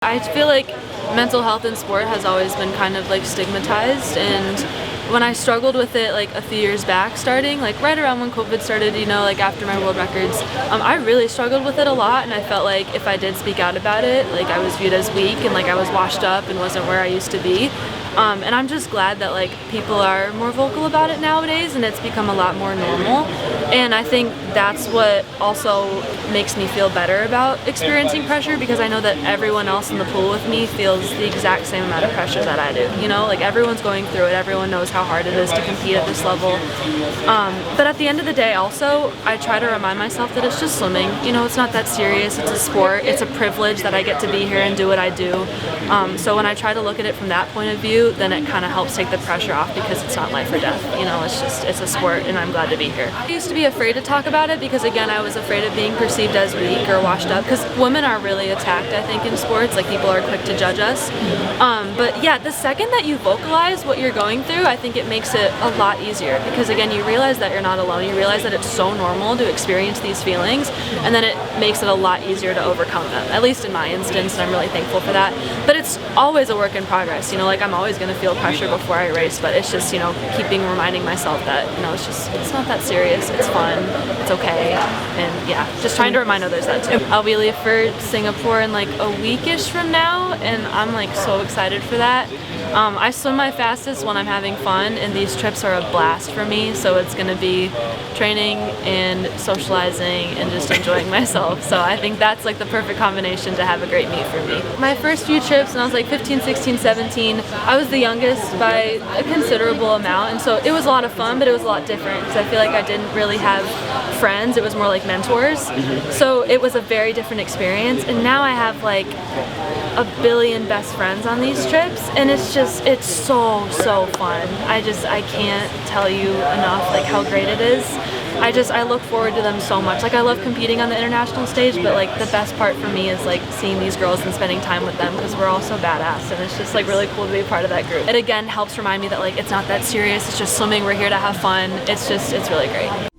I feel like mental health in sport has always been kind of like stigmatized, and when I struggled with it like a few years back starting, like right around when COVID started, you know, like after my world records, I really struggled with it a lot, and I felt like if I did speak out about it, like I was viewed as weak and like I was washed up and wasn't where I used to be. And I'm just glad that like people are more vocal about it nowadays, and it's become a lot more normal. And I think that's what also makes me feel better about experiencing pressure, because I know that everyone else in the pool with me feels the exact same amount of pressure that I do. You know, like everyone's going through it, everyone knows how hard it is to compete at this level. But at the end of the day also, I try to remind myself that it's just swimming. You know, it's not that serious, it's a sport, it's a privilege that I get to be here and do what I do. So when I try to look at it from that point of view, then it kind of helps take the pressure off, because it's not life or death. You know, it's a sport, and I'm glad to be here. I used to be afraid to talk about it because, again, I was afraid of being perceived as weak or washed up, because women are really attacked, I think, in sports. Like, people are quick to judge us. But yeah, the second that you vocalize what you're going through, I think it makes it a lot easier, because again, you realize that you're not alone. You realize that it's so normal to experience these feelings, and then it makes it a lot easier to overcome them, at least in my instance, and I'm really thankful for that. But it's always a work in progress. You know, like I'm always going to feel pressure before I race, but it's just, you know, reminding myself that, you know, it's not that serious, it's fun, it's okay, and yeah, just trying to remind others that too. We leave for Singapore in like a weekish from now, and I'm like so excited for that. I swim my fastest when I'm having fun, and these trips are a blast for me, so it's going to be training and socializing and just enjoying myself. So I think that's like the perfect combination to have a great meet for me. My first few trips when I was like 15, 16, 17, I was the youngest by a considerable amount, and so it was a lot of fun, but it was a lot different because I feel like I didn't really have friends. It was more like mentors. So it was a very different experience, and now I have like a billion best friends on these trips, and it's so fun. I can't tell you enough like how great it is. I look forward to them so much. Like, I love competing on the international stage, but like the best part for me is like seeing these girls and spending time with them, because we're all so badass, and it's just like really cool to be a part of that group. It again helps remind me that like it's not that serious, it's just swimming, we're here to have fun. It's really great.